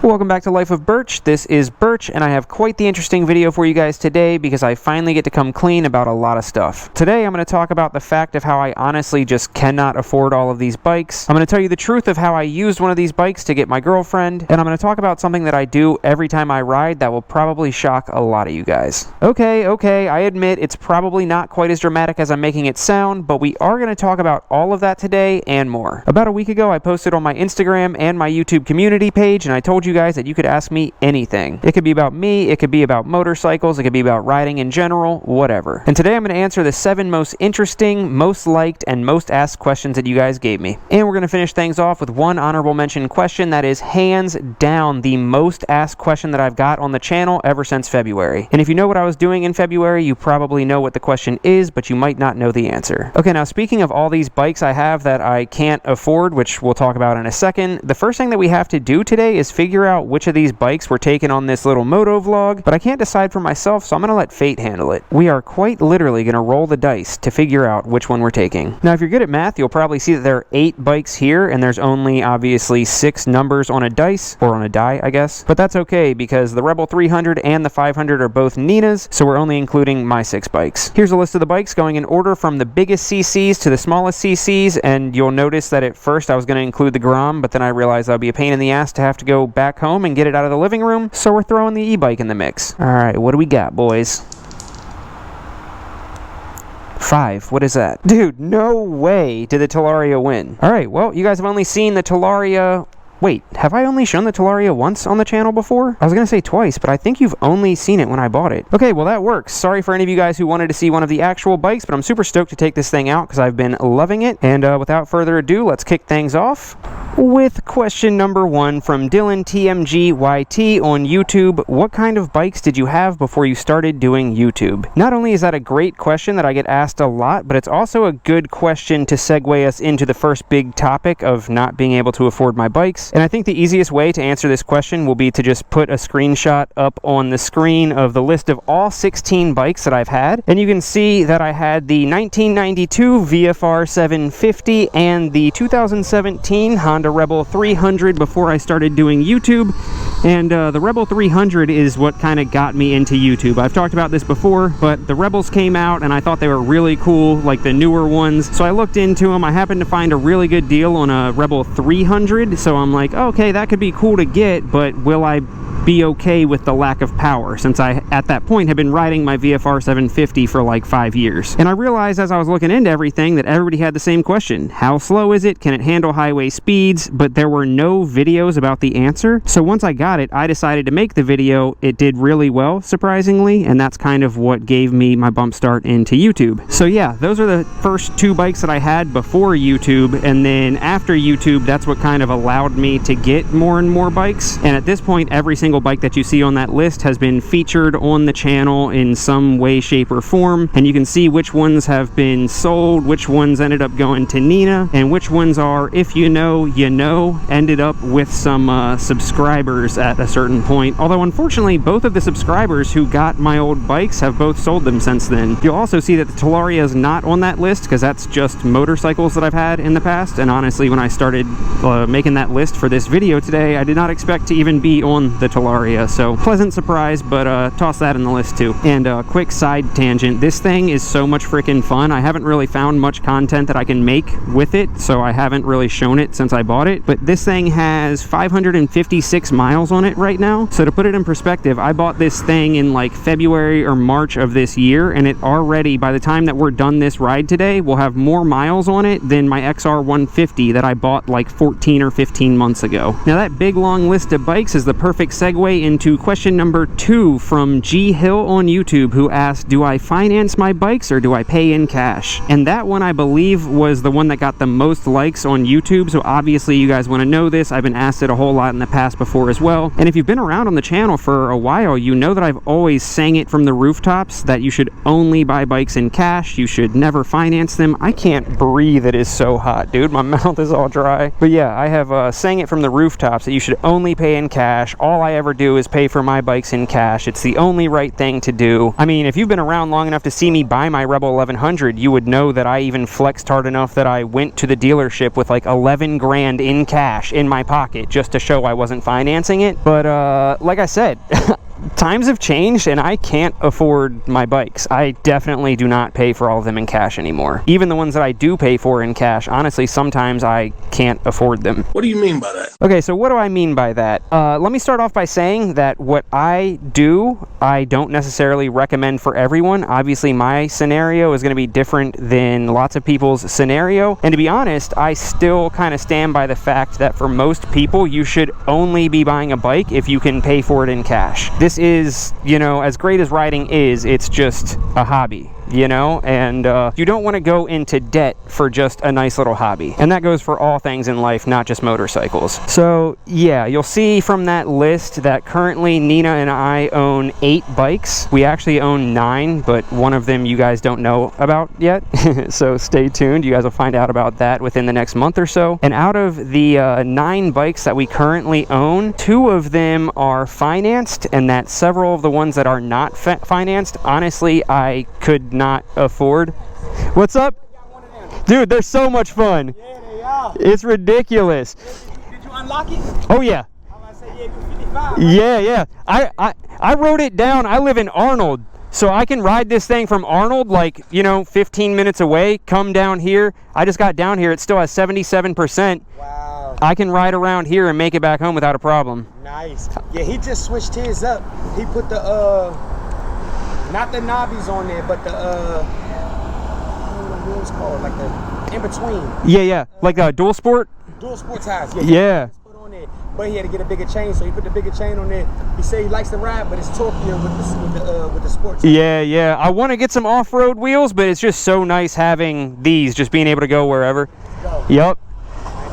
Welcome back to Life of Birch. This is Birch, and I have quite the interesting video for you guys today because I finally get to come clean about a lot of stuff. Today I'm going to talk about the fact of how I honestly just cannot afford all of these bikes. I'm going to tell you the truth of how I used one of these bikes to get my girlfriend, and I'm going to talk about something that I do every time I ride that will probably shock a lot of you guys. Okay, I admit it's probably not quite as dramatic as I'm making it sound, but we are going to talk about all of that today and more. About a week ago I posted on my Instagram and my YouTube community page, and I told you guys that you could ask me anything. It could be about me, it could be about motorcycles, it could be about riding in general, whatever. And today I'm going to answer the 7 most interesting, most liked, and most asked questions that you guys gave me. And we're going to finish things off with one honorable mention question that is hands down the most asked question that I've got on the channel ever since February. And if you know what I was doing in February, you probably know what the question is, but you might not know the answer. Okay, now speaking of all these bikes I have that I can't afford, which we'll talk about in a second, the first thing that we have to do today is figure out which of these bikes were taken on this little moto vlog, but I can't decide for myself, so I'm going to let fate handle it. We are quite literally going to roll the dice to figure out which one we're taking. Now, if you're good at math, you'll probably see that there are 8 bikes here, and there's only obviously 6 numbers on a dice, or on a die, I guess. But that's okay, because the Rebel 300 and the 500 are both Nina's, so we're only including my 6 bikes. Here's a list of the bikes going in order from the biggest CCs to the smallest CCs, and you'll notice that at first I was going to include the Grom, but then I realized that would be a pain in the ass to have to go back home and get it out of the living room, so we're throwing the e-bike in the mix. Alright, what do we got, boys? 5. What is that? Dude, no way did the Talaria win. Alright, well, you guys have only seen the Talaria... Wait, have I only shown the Talaria once on the channel before? I was going to say twice, but I think you've only seen it when I bought it. Okay, well that works. Sorry for any of you guys who wanted to see one of the actual bikes, but I'm super stoked to take this thing out because I've been loving it. And without further ado, let's kick things off with question number 1 from Dylan TMGYT on YouTube. What kind of bikes did you have before you started doing YouTube? Not only is that a great question that I get asked a lot, but it's also a good question to segue us into the first big topic of not being able to afford my bikes. And I think the easiest way to answer this question will be to just put a screenshot up on the screen of the list of all 16 bikes that I've had. And you can see that I had the 1992 VFR 750 and the 2017 Honda Rebel 300 before I started doing YouTube. And the Rebel 300 is what kind of got me into YouTube. I've talked about this before, but the Rebels came out and I thought they were really cool, like the newer ones. So I looked into them. I happened to find a really good deal on a Rebel 300, so I'm like, okay, that could be cool to get, but will I be okay with the lack of power, since I at that point had been riding my VFR 750 for like 5 years. And I realized as I was looking into everything that everybody had the same question. How slow is it? Can it handle highway speeds? But there were no videos about the answer. So once I got it, I decided to make the video. It did really well, surprisingly, and that's kind of what gave me my bump start into YouTube. So yeah, those are the first 2 bikes that I had before YouTube, and then after YouTube, that's what kind of allowed me to get more and more bikes. And at this point, every single bike that you see on that list has been featured on the channel in some way, shape, or form, and you can see which ones have been sold, which ones ended up going to Nina, and which ones are, if you know, you know, ended up with some subscribers at a certain point. Although unfortunately, both of the subscribers who got my old bikes have both sold them since then. You'll also see that the Talaria is not on that list because that's just motorcycles that I've had in the past, and honestly, when I started making that list for this video today, I did not expect to even be on the Talaria, so pleasant surprise, but toss that in the list too. And quick side tangent, this thing is so much freaking fun. I haven't really found much content that I can make with it, so I haven't really shown it since I bought it, but this thing has 556 miles on it right now. So to put it in perspective, I bought this thing in like February or March of this year, and it already, by the time that we're done this ride today, will have more miles on it than my XR 150 that I bought like 14 or 15 months ago. Now that big long list of bikes is the perfect segue into question number 2 from G Hill on YouTube, who asked, do I finance my bikes or do I pay in cash? And that one, I believe, was the one that got the most likes on YouTube, so obviously you guys want to know this. I've been asked it a whole lot in the past before as well, and if you've been around on the channel for a while, you know that I've always sang it from the rooftops that you should only buy bikes in cash, you should never finance them. I can't breathe, it is so hot, dude. My mouth is all dry. But yeah, I have sang it from the rooftops that you should only pay in cash. All I ever do is pay for my bikes in cash. It's the only right thing to do. I mean, if you've been around long enough to see me buy my Rebel 1100, you would know that I even flexed hard enough that I went to the dealership with like 11 grand in cash in my pocket just to show I wasn't financing it. But like I said, times have changed and I can't afford my bikes. I definitely do not pay for all of them in cash anymore. Even the ones that I do pay for in cash, honestly, sometimes I can't afford them. What do you mean by that? Okay, so what do I mean by that? Let me start off by saying that what I do, I don't necessarily recommend for everyone. Obviously, my scenario is going to be different than lots of people's scenario. And to be honest, I still kind of stand by the fact that for most people, you should only be buying a bike if you can pay for it in cash. This is, you know, as great as riding is, it's just a hobby, you know, and you don't want to go into debt for just a nice little hobby. And that goes for all things in life, not just motorcycles. So yeah, you'll see from that list that currently Nina and I own 8 bikes. We actually own 9, but one of them you guys don't know about yet. So stay tuned. You guys will find out about that within the next month or so. And out of the 9 bikes that we currently own, 2 of them are financed, and that several of the ones that are not financed, honestly, I could not afford. What's up? Dude, they're so much fun. Yeah, they are. It's ridiculous. Did you unlock it? Oh yeah. I'm gonna say, yeah, you're 55. Yeah. I wrote it down. I live in Arnold, so I can ride this thing from Arnold, like, you know, 15 minutes away, come down here. I just got down here. It still has 77%. Wow. I can ride around here and make it back home without a problem. Nice. Yeah, he just switched his up. He put the not the knobbies on there, but the I don't know what it's called, like the in between. Yeah. Like a dual sport? Dual sport tires. Yeah. Put on there. But he had to get a bigger chain, so he put the bigger chain on there. He said he likes to ride, but it's torqueier with the sport chain. Yeah. I want to get some off-road wheels, but it's just so nice having these, just being able to go wherever. Go. Yep.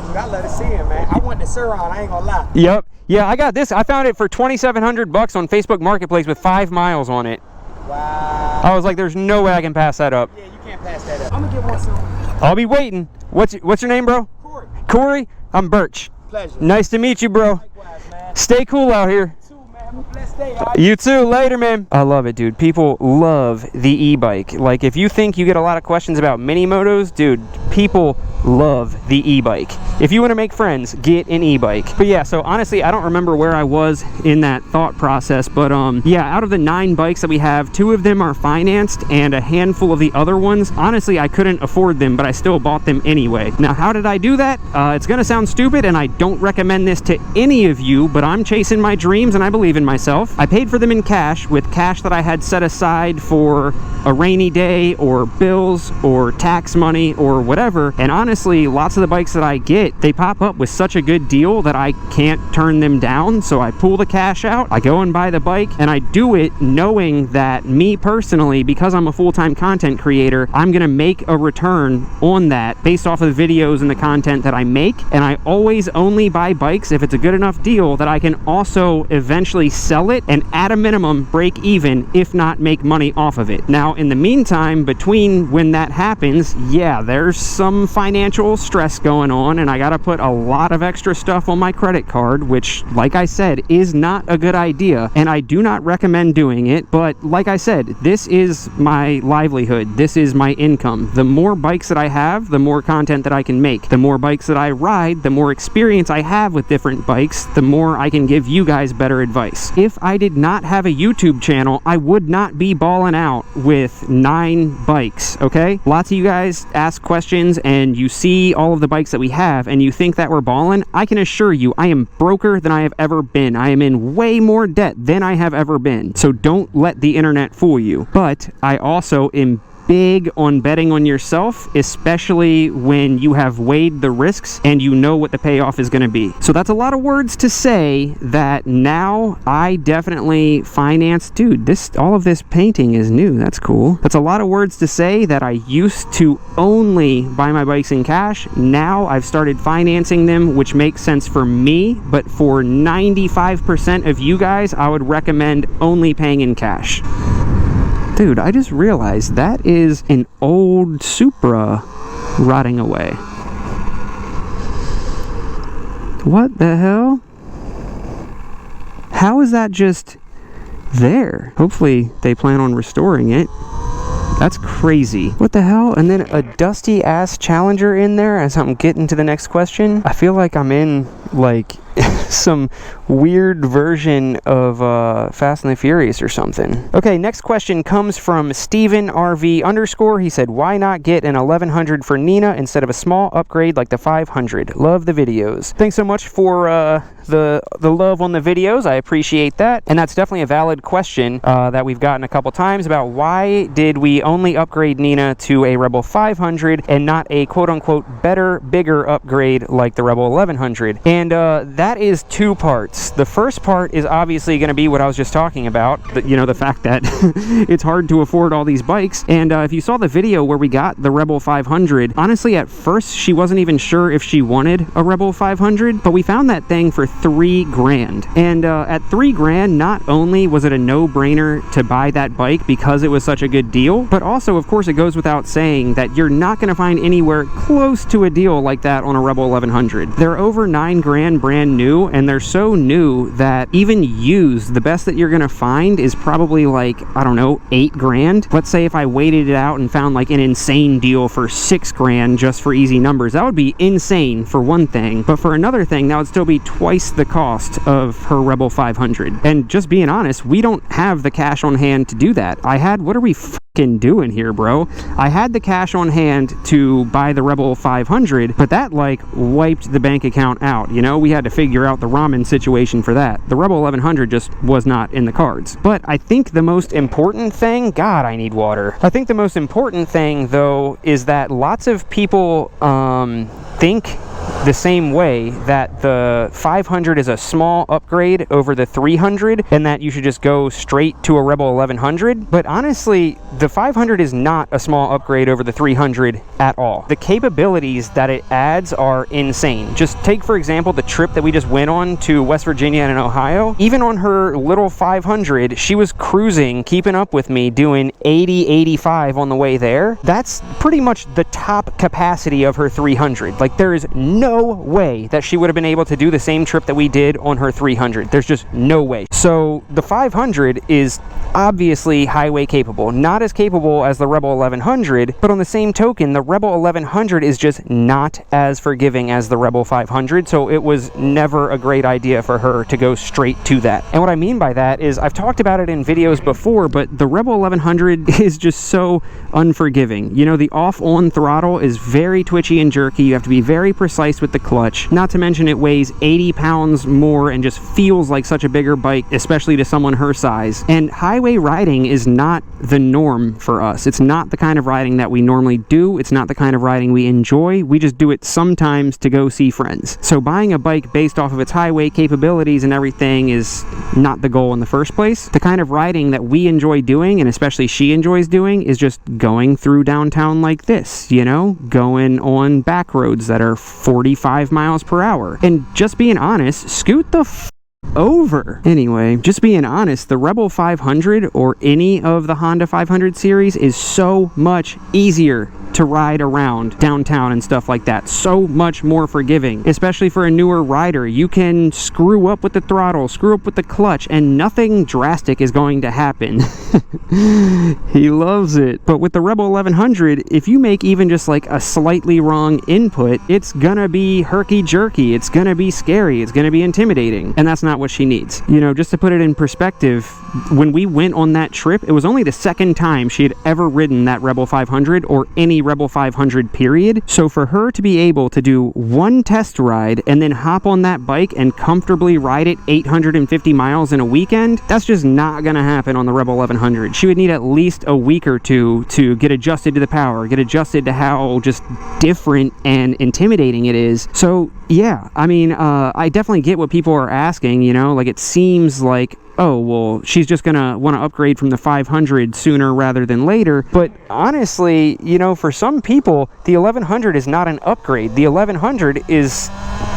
Dude, I let it see him, man. I want the Surron, I ain't gonna lie. Yep. Yeah, I got this. I found it for $2,700 on Facebook Marketplace with 5 miles on it. Wow. I was like, there's no way I can pass that up. Yeah, you can't pass that up. I'm gonna get one soon. I'll be waiting. What's your name, bro? Corey. Corey? I'm Birch. Pleasure. Nice to meet you, bro. Likewise, man. Stay cool out here. You too, man. Have a blessed day, all right? You too. Later, man. I love it, dude. People love the e-bike. Like, if you think you get a lot of questions about mini motos, dude, people love the e-bike. If you want to make friends, get an e-bike. But yeah, so honestly, I don't remember where I was in that thought process, but yeah, out of the 9 bikes that we have, 2 of them are financed, and a handful of the other ones, honestly, I couldn't afford them, but I still bought them anyway. Now, how did I do that? It's gonna sound stupid, and I don't recommend this to any of you, but I'm chasing my dreams and I believe in myself. I paid for them in cash, with cash that I had set aside for a rainy day or bills or tax money or whatever. And honestly, lots of the bikes that I get, they pop up with such a good deal that I can't turn them down. So I pull the cash out, I go and buy the bike, and I do it knowing that me personally, because I'm a full-time content creator, I'm gonna make a return on that based off of the videos and the content that I make. And I always only buy bikes if it's a good enough deal that I can also eventually sell it and at a minimum break even, if not make money off of it. Now, in the meantime, between when that happens, yeah, there's some financial stress going on, and I gotta put a lot of extra stuff on my credit card, which, like I said, is not a good idea, and I do not recommend doing it. But like I said, this is my livelihood. This is my income. The more bikes that I have, the more content that I can make. The more bikes that I ride, the more experience I have with different bikes, the more I can give you guys better advice. If I did not have a YouTube channel, I would not be balling out with 9 bikes, okay? Lots of you guys ask questions and you see all of the bikes that we have and you think that we're balling. I can assure you, I am broker than I have ever been. I am in way more debt than I have ever been. So don't let the internet fool you. But I also am big on betting on yourself, especially when you have weighed the risks and you know what the payoff is going to be. So that's a lot of words to say that now I definitely finance. Dude, all of this painting is new. That's cool. That's a lot of words to say that I used to only buy my bikes in cash. Now I've started financing them, which makes sense for me, but for 95% of you guys, I would recommend only paying in cash. Dude, I just realized that is an old Supra rotting away. What the hell? How is that just there? Hopefully they plan on restoring it. That's crazy. What the hell? And then a dusty ass Challenger in there as I'm getting to the next question. I feel like I'm in like some weird version of Fast and the Furious or something. Okay, next question comes from Steven RV _. He said, why not get an 1100 for Nina instead of a small upgrade like the 500? Love the videos. Thanks so much for the love on the videos. I appreciate that. And that's definitely a valid question that we've gotten a couple times about why did we only upgrade Nina to a Rebel 500 and not a quote-unquote better, bigger upgrade like the Rebel 1100. And that is two parts. The first part is obviously going to be what I was just talking about, the fact that it's hard to afford all these bikes. And if you saw the video where we got the Rebel 500, honestly at first she wasn't even sure if she wanted a Rebel 500, but we found that thing for $3,000. And at $3,000, not only was it a no-brainer to buy that bike because it was such a good deal, but also of course it goes without saying that you're not going to find anywhere close to a deal like that on a Rebel 1100. They're over $9,000 brand new, and they're so new that even used, the best that you're gonna find is probably like, I don't know, $8,000. Let's say if I waited it out and found like an insane deal for $6,000 just for easy numbers, that would be insane for one thing, but for another thing that would still be twice the cost of her Rebel 500. And just being honest, we don't have the cash on hand to do that. What are we doing here, bro? I had the cash on hand to buy the Rebel 500, but that like wiped the bank account out. We had to figure out the ramen situation for that. The Rebel 1100 just was not in the cards. But I think the most important thing, God, I need water. I think the most important thing though is that lots of people think the same way that the 500 is a small upgrade over the 300 and that you should just go straight to a Rebel 1100. But honestly, the 500 is not a small upgrade over the 300 at all. The capabilities that it adds are insane. Just take, for example, the trip that we just went on to West Virginia and Ohio. Even on her little 500, she was cruising, keeping up with me, doing 80, 85 on the way there. That's pretty much the top capacity of her 300. Like, there is no way that she would have been able to do the same trip that we did on her 300. There's just no way. So the 500 is obviously highway capable, not as capable as the Rebel 1100, but on the same token, the Rebel 1100 is just not as forgiving as the Rebel 500, so it was never a great idea for her to go straight to that. And what I mean by that is, I've talked about it in videos before, but the Rebel 1100 is just so unforgiving. The off-on throttle is very twitchy and jerky. You have to be very precise with the clutch, not to mention it weighs 80 pounds more and just feels like such a bigger bike, especially to someone her size. And highway riding is not the norm for us. It's not the kind of riding that we normally do. It's not the kind of riding we enjoy. We just do it sometimes to go see friends. So buying a bike based off of its highway capabilities and everything is not the goal in the first place. The kind of riding that we enjoy doing, and especially she enjoys doing, is just going through downtown like this, going on back roads that are 45 miles per hour. And just being honest, scoot the over. Anyway, just being honest, the Rebel 500 or any of the Honda 500 series is so much easier to ride around downtown and stuff like that. So much more forgiving, especially for a newer rider. You can screw up with the throttle, screw up with the clutch, and nothing drastic is going to happen. He loves it. But with the Rebel 1100, if you make even just like a slightly wrong input, it's gonna be herky-jerky, it's gonna be scary, it's gonna be intimidating, and that's not what she needs. Just to put it in perspective, when we went on that trip, it was only the second time she had ever ridden that Rebel 500 or any Rebel 500 period. So for her to be able to do one test ride and then hop on that bike and comfortably ride it 850 miles in a weekend, that's just not gonna happen on the Rebel 1100. She would need at least a week or two to get adjusted to the power, get adjusted to how just different and intimidating it is. So yeah, I definitely get what people are asking, like it seems like, oh, well, she's just gonna want to upgrade from the 500 sooner rather than later. But honestly, for some people, the 1100 is not an upgrade. The 1100 is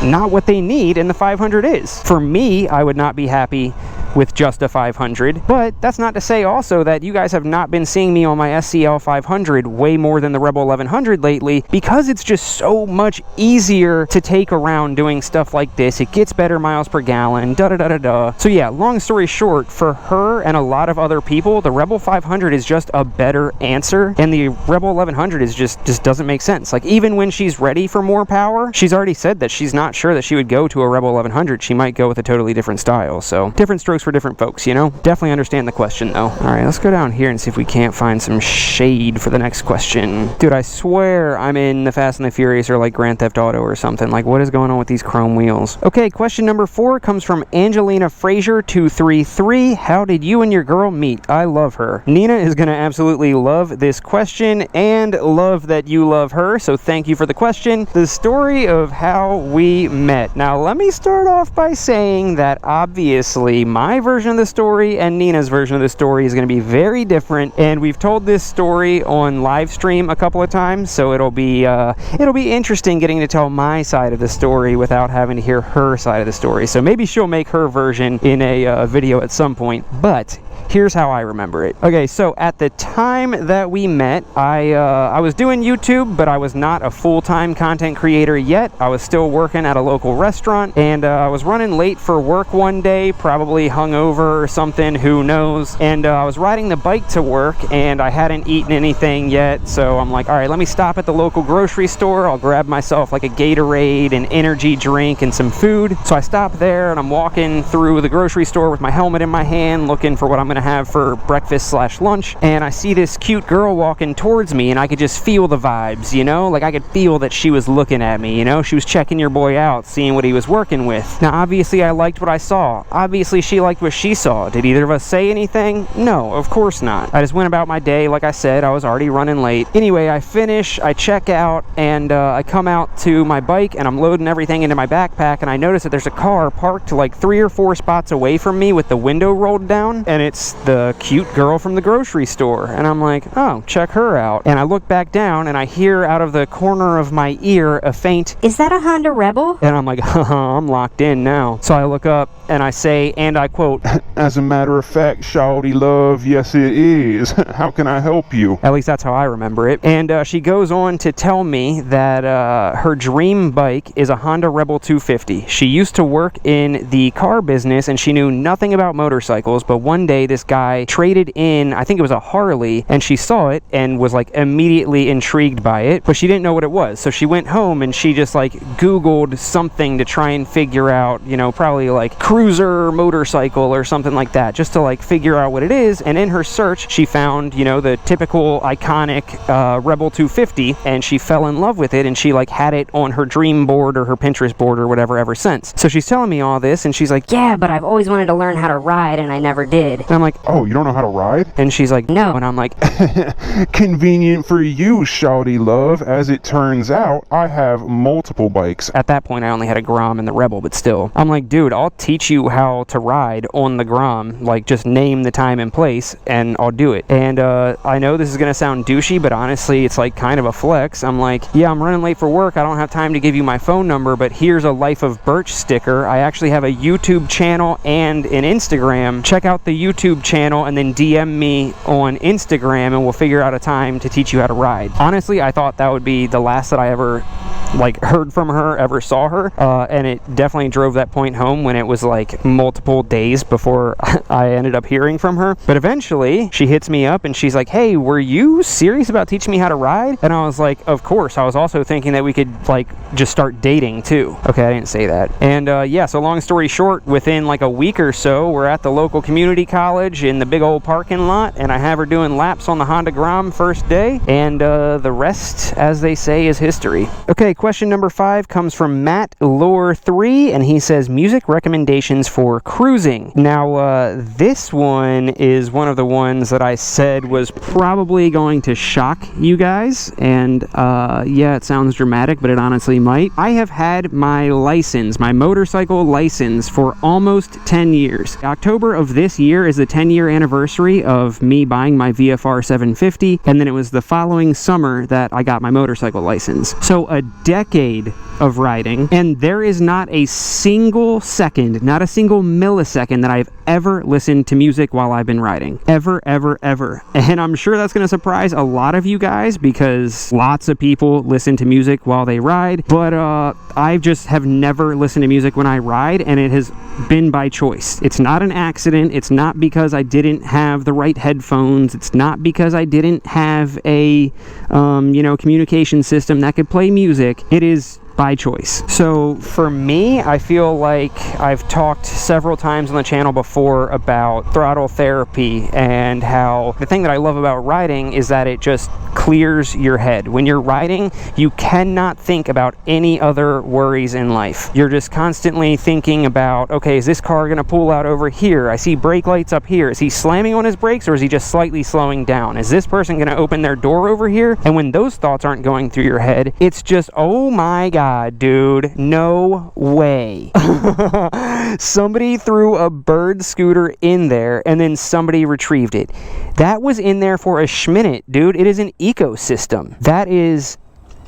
not what they need, and the 500 is. For me, I would not be happy with just a 500. But that's not to say also that you guys have not been seeing me on my SCL 500 way more than the Rebel 1100 lately, because it's just so much easier to take around doing stuff like this. It gets better miles per gallon, da-da-da-da-da. So yeah, long story short, for her and a lot of other people, the Rebel 500 is just a better answer, and the Rebel 1100 is just doesn't make sense. Like, even when she's ready for more power, she's already said that she's not sure that she would go to a Rebel 1100. She might go with a totally different style. So different strokes for different folks, you know? Definitely understand the question though. All right, let's go down here and see if we can't find some shade for the next question. Dude, I swear I'm in the Fast and the Furious or like Grand Theft Auto or something. Like, what is going on with these chrome wheels? Okay, question number 4 comes from Angelina Frazier 233. How did you and your girl meet? I love her. Nina is gonna absolutely love this question and love that you love her, so thank you for the question. The story of how we met. Now, let me start off by saying that obviously my version of the story and Nina's version of the story is going to be very different, and we've told this story on live stream a couple of times, so it'll be interesting getting to tell my side of the story without having to hear her side of the story. So maybe she'll make her version in a video at some point, but here's how I remember it. Okay, so at the time that we met, I was doing YouTube, but I was not a full-time content creator yet. I was still working at a local restaurant, and I was running late for work one day, probably hungover or something, who knows. And I was riding the bike to work, and I hadn't eaten anything yet, so I'm like, all right, let me stop at the local grocery store. I'll grab myself like a Gatorade, an energy drink, and some food. So I stopped there, and I'm walking through the grocery store with my helmet in my hand, looking for what I'm gonna have for breakfast/lunch, and I see this cute girl walking towards me, and I could just feel the vibes, you know? Like, I could feel that she was looking at me, you know? She was checking your boy out, seeing what he was working with. Now, obviously, I liked what I saw. Obviously, she liked what she saw. Did either of us say anything? No, of course not. I just went about my day. Like I said, I was already running late. Anyway, I finish, I check out, and I come out to my bike, and I'm loading everything into my backpack, and I notice that there's a car parked like 3 or 4 spots away from me with the window rolled down, and it's the cute girl from the grocery store. And I'm like, oh, check her out. And I look back down, and I hear out of the corner of my ear a faint, "Is that a Honda Rebel?" And I'm like, haha, I'm locked in now. So I look up, and I say, and I quote, "As a matter of fact, shawty love, yes it is. How can I help you?" At least that's how I remember it. And she goes on to tell me that her dream bike is a Honda Rebel 250. She used to work in the car business, and she knew nothing about motorcycles, but one day this guy traded in, I think it was a Harley, and she saw it and was like immediately intrigued by it, but she didn't know what it was. So she went home and she just like Googled something to try and figure out, you know, probably like cruiser motorcycle or something like that, just to like figure out what it is. And in her search, she found, you know, the typical iconic Rebel 250, and she fell in love with it, and she like had it on her dream board or her Pinterest board or whatever ever since. So she's telling me all this, and she's like, "Yeah, but I've always wanted to learn how to ride, and I never did." and I'm like, "Oh, you don't know how to ride?" And she's like, "No." And I'm like, "Convenient for you, shawty love. As it turns out, I have multiple bikes." at that point I only had a Grom and the Rebel, but still. I'm like, dude, I'll teach you how to ride on the Grom. Like, just name the time and place, and I'll do it. And I know this is gonna sound douchey, but honestly, it's like kind of a flex. I'm like, yeah, I'm running late for work. I don't have time to give you my phone number, but here's a Life of Birch sticker. I actually have a YouTube channel and an Instagram. Check out the YouTube channel and then DM me on Instagram, and we'll figure out a time to teach you how to ride. Honestly, I thought that would be the last that I ever like heard from her, ever saw her, and it definitely drove that point home when it was like multiple days before I ended up hearing from her. But eventually she hits me up and she's like, "Hey, were you serious about teaching me how to ride?" And I was like, of course. I was also thinking that we could like just start dating too. Okay, I didn't say that. And yeah, so long story short, within like a week or so, we're at the local community college in the big old parking lot, and I have her doing laps on the Honda Grom first day, and the rest, as they say, is history. Okay, question number 5 comes from Matt Lore 3, and he says, music recommendations for cruising. Now, this one is one of the ones that I said was probably going to shock you guys, and yeah, it sounds dramatic, but it honestly might. I have had my license, my motorcycle license, for almost 10 years. October of this year is the 10-year anniversary of me buying my VFR 750, and then it was the following summer that I got my motorcycle license. So a decade of riding, and there is not a single second, not a single millisecond that I've ever listened to music while I've been riding. Ever, ever, ever. And I'm sure that's going to surprise a lot of you guys because lots of people listen to music while they ride, but I just have never listened to music when I ride, and it has been by choice. It's not an accident. It's not because I didn't have the right headphones. It's not because I didn't have a, communication system that could play music. It is by choice. So for me, I feel like I've talked several times on the channel before about throttle therapy and how the thing that I love about riding is that it just clears your head. When you're riding, you cannot think about any other worries in life. You're just constantly thinking about, okay, is this car going to pull out over here? I see brake lights up here. Is he slamming on his brakes or is he just slightly slowing down? Is this person going to open their door over here? And when those thoughts aren't going through your head, it's just, oh my God, dude, no way. Somebody threw a bird scooter in there and then somebody retrieved it. That was in there for a schminute, dude. It is an ecosystem. That is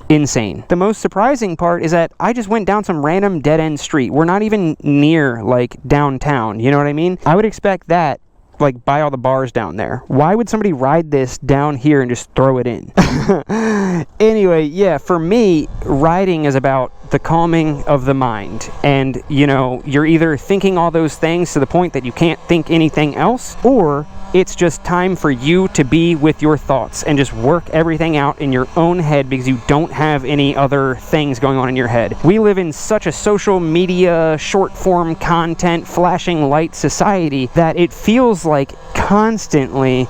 insane. The most surprising part is that I just went down some random dead-end street. We're not even near, like, downtown. You know what I mean? I would expect that, like, by all the bars down there. Why would somebody ride this down here and just throw it in? Anyway, yeah, for me, riding is about the calming of the mind. And, you're either thinking all those things to the point that you can't think anything else, or it's just time for you to be with your thoughts and just work everything out in your own head because you don't have any other things going on in your head. We live in such a social media, short form content, flashing light society that it feels like constantly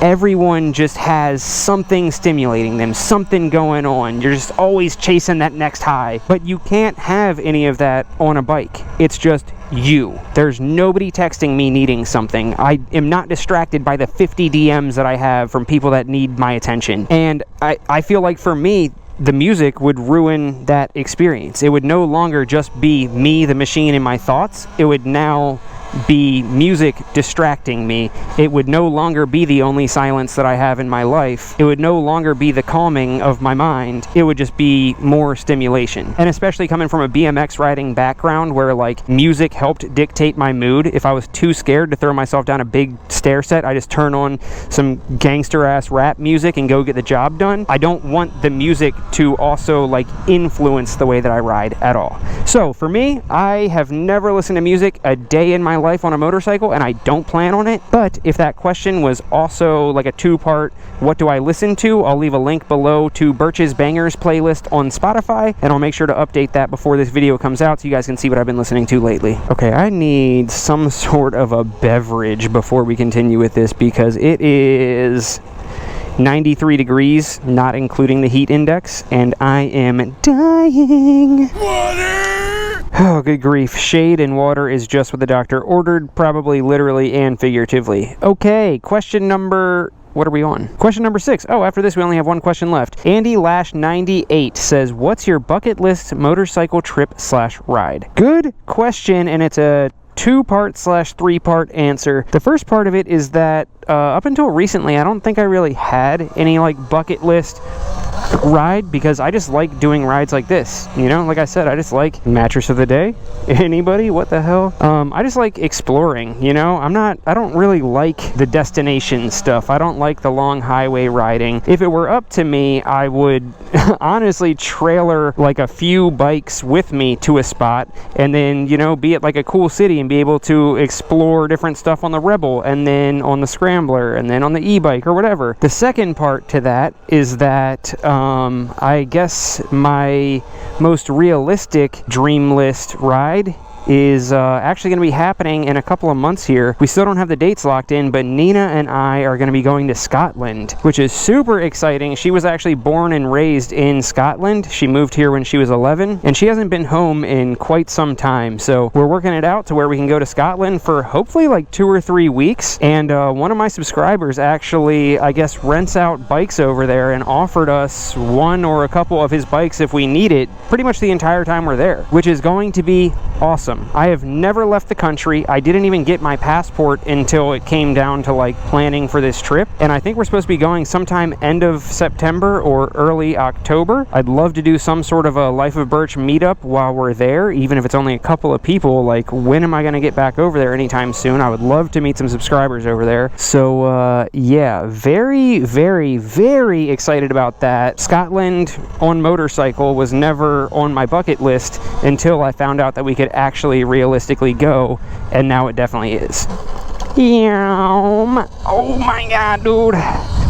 everyone just has something stimulating them, something going on. You're just always chasing that next high. But you can't have any of that on a bike. It's just you. There's nobody texting me needing something. I am not distracted by the 50 DMs that I have from people that need my attention. And I feel like for me, the music would ruin that experience. It would no longer just be me, the machine, and my thoughts. It would now be music distracting me. It would no longer be the only silence that I have in my life. It would no longer be the calming of my mind. It would just be more stimulation. And especially coming from a BMX riding background where like music helped dictate my mood. If I was too scared to throw myself down a big stair set, I just turn on some gangster ass rap music and go get the job done. I don't want the music to also like influence the way that I ride at all. So for me, I have never listened to music a day in my life on a motorcycle, and I don't plan on it. But if that question was also like a two-part, what do I listen to? I'll leave a link below to Birch's Bangers playlist on Spotify, and I'll make sure to update that before this video comes out so you guys can see what I've been listening to lately. Okay, I need some sort of a beverage before we continue with this because it is 93 degrees, not including the heat index, and I am dying. Water! Oh, good grief. Shade and water is just what the doctor ordered, probably literally and figuratively. Okay, question number... What are we on? Question number 6. Oh, after this, we only have one question left. Andy Lash 98 says, what's your bucket list motorcycle trip / ride? Good question, and it's a 2-part / 3-part answer. The first part of it is that up until recently, I don't think I really had any like bucket list ride because I just like doing rides like this. Like I said, I just like mattress of the day. Anybody? What the hell? I just like exploring, I don't really like the destination stuff. I don't like the long highway riding. If it were up to me, I would honestly trailer like a few bikes with me to a spot and then, be at like a cool city and be able to explore different stuff on the Rebel and then on the Scrambler and then on the e-bike or whatever. The second part to that is that I guess my most realistic dream list ride is actually going to be happening in a couple of months here. We still don't have the dates locked in, but Nina and I are going to be going to Scotland, which is super exciting. She was actually born and raised in Scotland. She moved here when she was 11, and she hasn't been home in quite some time. So we're working it out to where we can go to Scotland for hopefully like 2 or 3 weeks. And one of my subscribers actually, I guess, rents out bikes over there and offered us one or a couple of his bikes if we need it pretty much the entire time we're there, which is going to be awesome. awesome. I have never left the country. I didn't even get my passport until it came down to like planning for this trip, and I think we're supposed to be going sometime end of September or early October. I'd love to do some sort of a Life of Birch meetup while we're there, even if it's only a couple of people. Like, when am I going to get back over there anytime soon? I would love to meet some subscribers over there. So yeah, very, very, very excited about that. Scotland on motorcycle was never on my bucket list until I found out that we could actually realistically go, and now it definitely is. Oh my god, dude.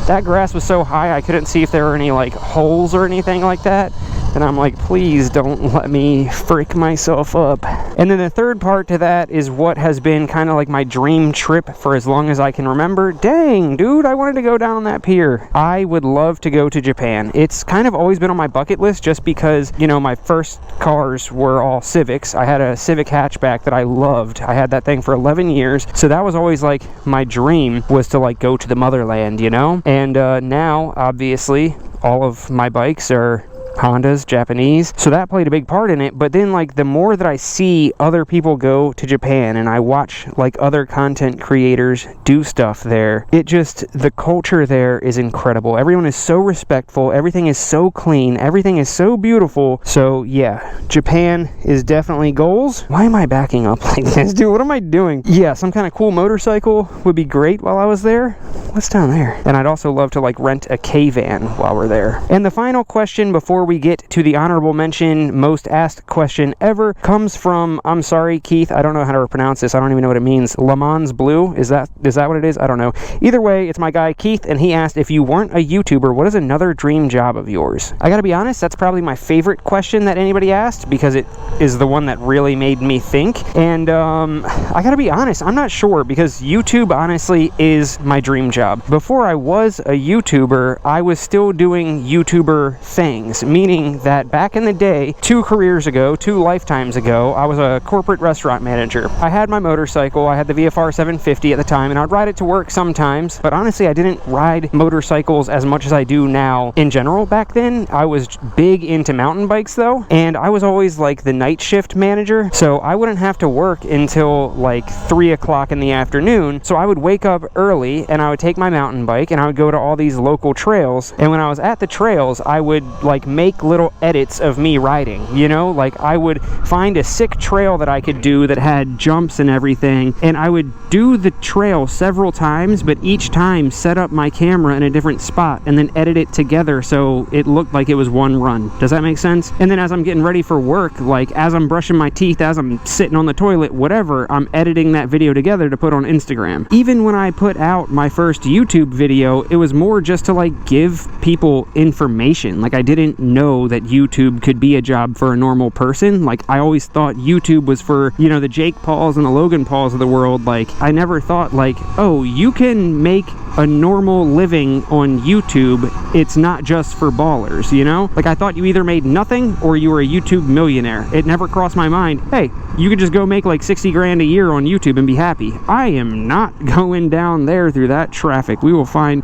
That grass was so high I couldn't see if there were any like holes or anything like that. And I'm like, please don't let me frick myself up. And then the third part to that is what has been kind of like my dream trip for as long as I can remember. Dang, dude, I wanted to go down on that pier. I would love to go to Japan. It's kind of always been on my bucket list just because, you know, my first cars were all Civics. I had a Civic hatchback that I loved. I had that thing for 11 years. So that was always like my dream, was to like go to the motherland, you know? And now, obviously, all of my bikes are Hondas, Japanese, so that played a big part in it. But then like the more that I see other people go to Japan and I watch like other content creators do stuff there, it just, the culture there is incredible. Everyone is so respectful, everything is so clean, everything is so beautiful. So yeah, Japan is definitely goals. Why am I backing up like this, dude? What am I doing? Yeah, some kind of cool motorcycle would be great while I was there. What's down there? And I'd also love to like rent a K-van while we're there. And the final question before we get to the honorable mention most asked question ever comes from, I'm sorry Keith, I don't know how to pronounce this, I don't even know what it means. Le Mans Blue, is that what it is? I don't know. Either way, it's my guy Keith, and he asked, if you weren't a YouTuber, what is another dream job of yours? I gotta be honest, that's probably my favorite question that anybody asked, because it is the one that really made me think. And I gotta be honest, I'm not sure, because YouTube honestly is my dream job. Before I was a YouTuber, I was still doing YouTuber things, meaning that back in the day, 2 careers ago, 2 lifetimes ago, I was a corporate restaurant manager. I had my motorcycle, I had the VFR 750 at the time, and I'd ride it to work sometimes, but honestly I didn't ride motorcycles as much as I do now in general back then. I was big into mountain bikes though, and I was always like the night shift manager, so I wouldn't have to work until like 3 o'clock in the afternoon. So I would wake up early and I would take my mountain bike and I would go to all these local trails, and when I was at the trails I would like make little edits of me riding, you know, like I would find a sick trail that I could do that had jumps and everything, and I would do the trail several times, but each time set up my camera in a different spot and then edit it together so it looked like it was one run. Does that make sense? And then as I'm getting ready for work, like as I'm brushing my teeth, as I'm sitting on the toilet, whatever, I'm editing that video together to put on Instagram. Even when I put out my first YouTube video, it was more just to like give people information. Like I didn't know that YouTube could be a job for a normal person. Like I always thought YouTube was for, you know, the Jake Pauls and the Logan Pauls of the world. Like I never thought like, oh, you can make a normal living on YouTube. It's not just for ballers, you know? Like I thought you either made nothing or you were a YouTube millionaire. It never crossed my mind, hey, you could just go make like 60 grand a year on YouTube and be happy. I am not going down there through that traffic. We will find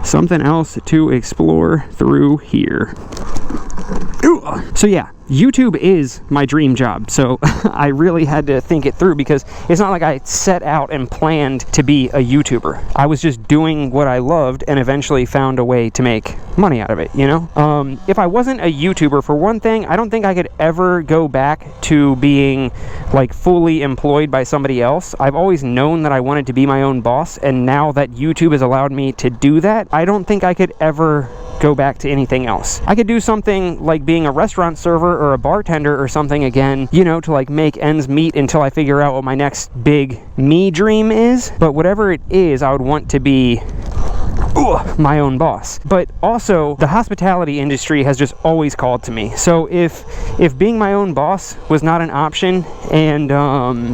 something else to explore through here. So yeah, YouTube is my dream job. So I really had to think it through, because it's not like I set out and planned to be a YouTuber. I was just doing what I loved and eventually found a way to make money out of it, you know? If I wasn't a YouTuber, for one thing, I don't think I could ever go back to being like fully employed by somebody else. I've always known that I wanted to be my own boss, and now that YouTube has allowed me to do that, I don't think I could ever go back to anything else. I could do something like being a restaurant server or a bartender or something again, you know, to like make ends meet until I figure out what my next big me dream is. But whatever it is, I would want to be my own boss. But also the hospitality industry has just always called to me. So if being my own boss was not an option, and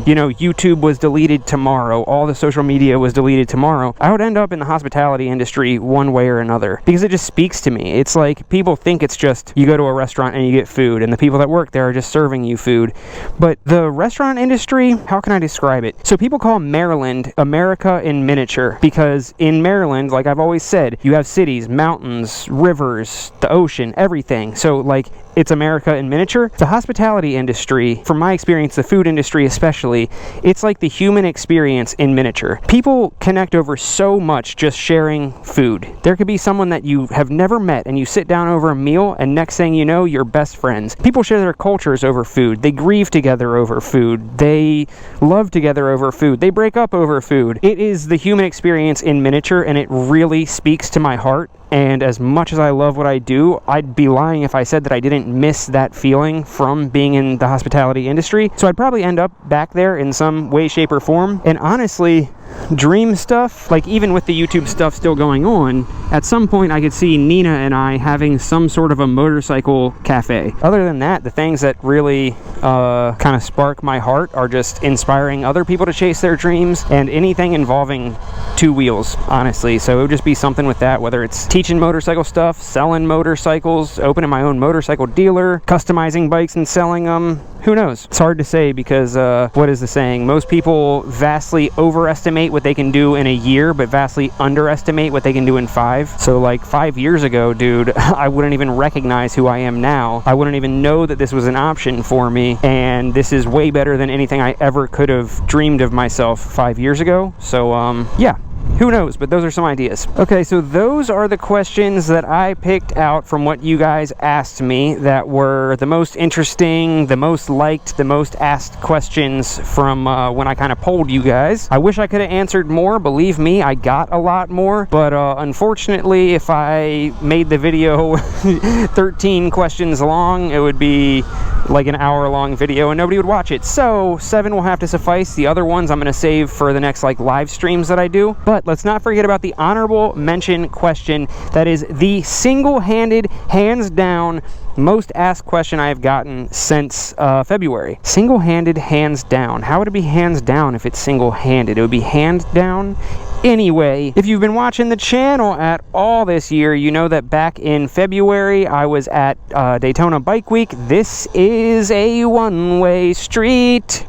you know, YouTube was deleted tomorrow, all the social media was deleted tomorrow, I would end up in the hospitality industry one way or another, because it just speaks to me. It's like people think it's just you go to a restaurant and you get food, and the people that work there are just serving you food. But the restaurant industry, how can I describe it? So people call Maryland America in miniature, because in Maryland, like I've always said, you have cities, mountains, rivers, the ocean, everything. So like it's America in miniature. The hospitality industry, from my experience, the food industry especially, it's like the human experience in miniature. People connect over so much just sharing food. There could be someone that you have never met and you sit down over a meal and next thing you know, you're best friends. People share their cultures over food. They grieve together over food. They love together over food. They break up over food. It is the human experience in miniature, and it really speaks to my heart. And as much as I love what I do, I'd be lying if I said that I didn't miss that feeling from being in the hospitality industry. So I'd probably end up back there in some way, shape, or form. And honestly, dream stuff, like even with the YouTube stuff still going on, at some point I could see Nina and I having some sort of a motorcycle cafe. Other than that, the things that really kind of spark my heart are just inspiring other people to chase their dreams and anything involving two wheels, honestly. So it would just be something with that, whether it's teaching motorcycle stuff, selling motorcycles, opening my own motorcycle dealer, customizing bikes and selling them. Who knows? It's hard to say because what is the saying? Most people vastly overestimate what they can do in a year, but vastly underestimate what they can do in 5. So like 5 years ago, dude, I wouldn't even recognize who I am now. I wouldn't even know that this was an option for me. And this is way better than anything I ever could have dreamed of myself 5 years ago. So yeah. Who knows, but those are some ideas. Okay, so those are the questions that I picked out from what you guys asked me that were the most interesting, the most liked, the most asked questions from when I kind of polled you guys. I wish I could have answered more. Believe me, I got a lot more, but unfortunately, if I made the video 13 questions long, it would be like an hour-long video and nobody would watch it. So 7 will have to suffice. The other ones I'm going to save for the next like live streams that I do. But let's not forget about the honorable mention question. That is the single-handed, hands down, most asked question I have gotten since February. Single-handed, hands down. How would it be hands down if it's single-handed? It would be hand down. Anyway, if you've been watching the channel at all this year, you know that back in February, I was at Daytona Bike Week. This is a one-way street.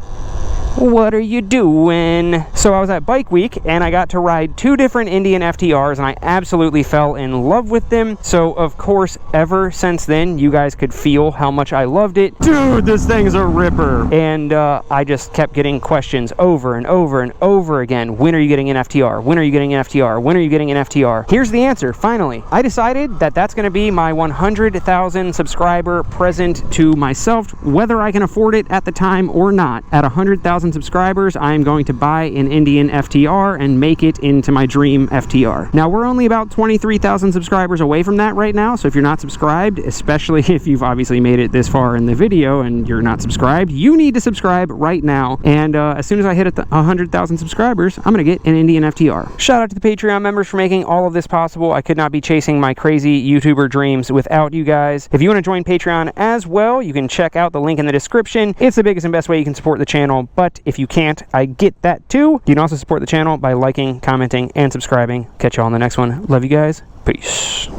What are you doing? So I was at Bike Week and I got to ride 2 different Indian FTRs and I absolutely fell in love with them. So of course, ever since then, you guys could feel how much I loved it. Dude, this thing's a ripper. And I just kept getting questions over and over and over again. When are you getting an FTR? When are you getting an FTR? When are you getting an FTR? Here's the answer, finally. I decided that that's going to be my 100,000 subscriber present to myself, whether I can afford it at the time or not. At 100,000 subscribers, I am going to buy an Indian FTR and make it into my dream FTR. Now, we're only about 23,000 subscribers away from that right now, so if you're not subscribed, especially if you've obviously made it this far in the video and you're not subscribed, you need to subscribe right now. And as soon as I hit 100,000 subscribers, I'm going to get an Indian FTR. Shout out to the Patreon members for making all of this possible. I could not be chasing my crazy YouTuber dreams without you guys. If you want to join Patreon as well, you can check out the link in the description. It's the biggest and best way you can support the channel, but if you can't, I get that too. You can also support the channel by liking, commenting, and subscribing. Catch you all in the next one. Love you guys. Peace.